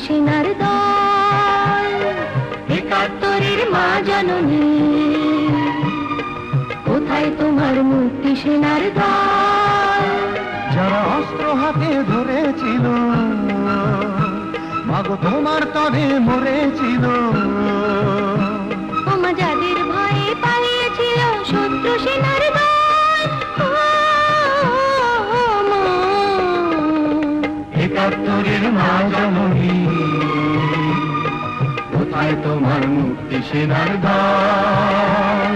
সেনার দল, একাত্তরের মা জননী, কোথায় তোমার মুক্তি সেনার দল? যারা অস্ত্র হাতে ধরেছিল, মাগো তোমার তরে মরেছিল। ওমা যাদের ভয়ে পালিয়েছিল শত্রু সেনার দল, একাত্তরের মা জননী, কোথায় তোমার মুক্তি সেনার দল?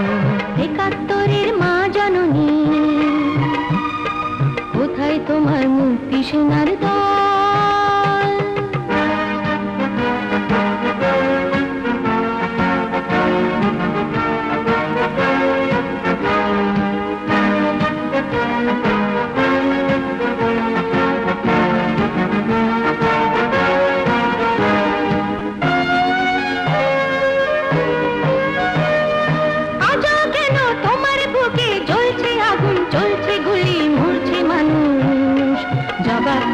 একাত্তরের মা জননী, কোথায় তোমার মুক্তি সেনার দল?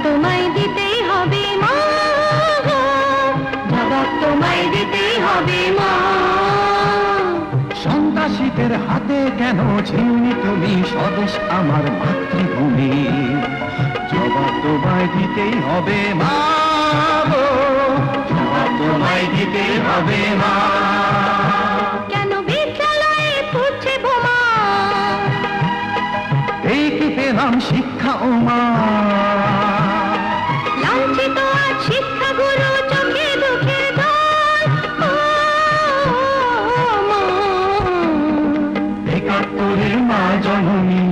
তোমায় দিতেই হবে মা, জবাব তোমায় দিতেই হবে মা। সন্ত্রাসীদের হাতে কেন ছিন্নি তুমি স্বদেশ আমার মাতৃভূমি? জবাব তোমায় দিতেই হবে মা, জবাব তোমায় দিতেই হবে মা। কেন বিদ্যালয়ে ফুটছে বোমা? এই কি পেলাম শিক্ষা ও মা? লাঞ্ছিত আজ শিক্ষাগুরু, চোখে দুঃখের জল। একাত্তরের মা জননী,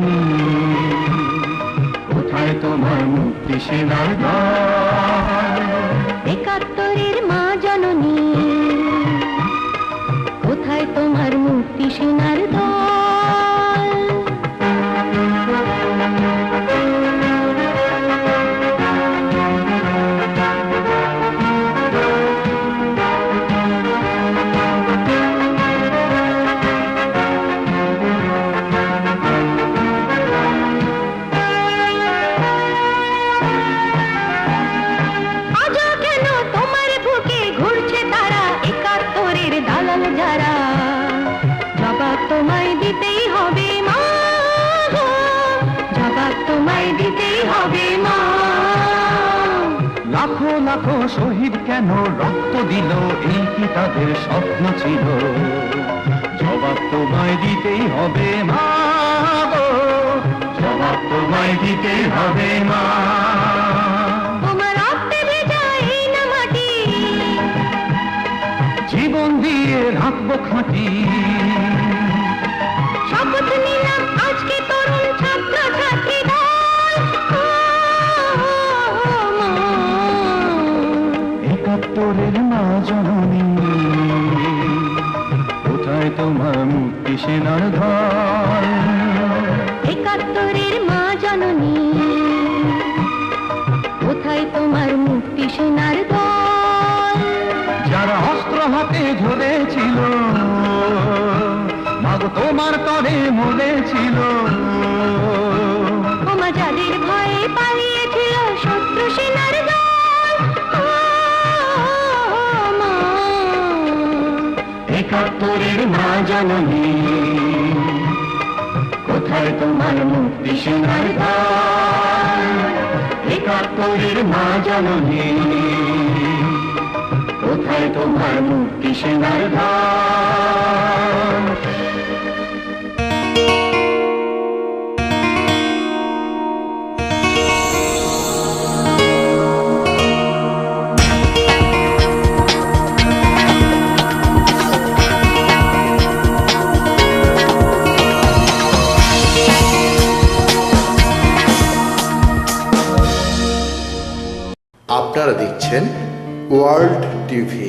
কোথায় তোমার মুক্তি সেনার দল? একাত্তরের মা জননী, কোথায় তোমার মুক্তি সেনার দল? যারা জবাব তোমায় দিতেই হবে মা, জবাব তোমায় দিতেই হবে মা। লাখো লাখো শহীদ কেন রক্ত দিল, এই কি তাদের স্বপ্ন ছিল? জবাব তোমায় দিতেই হবে মা, জবাব তোমায় দিতেই হবে মা। তোমার রক্তে ভেজা এই না মাটি, জীবন দিয়ে রাখবো খাঁটি। শপথ নিলাম আজকে তরুণ ছাত্র ছাত্রী দল। একাত্তরের মা জননী, কোথায় তোমার মুক্তি সেনার দল? একাত্তরের মা জননী, কোথায় তোমার মুক্তি সেনার দল? যারা অস্ত্র হাতে ধরেছিল, মাগো তোমার তরে মরেছিল। ওমা যাদের ভয়ে পালিয়েছিল শত্রু সেনার দল, একাত্তরের মা জননী, কোথায় তোমার মুক্তি সেনার দল? একাত্তরের মা জননী, কোথায় তোমার মুক্তি সেনার দল? আপনারা দেখছেন ওয়ার্ল্ড টিভি।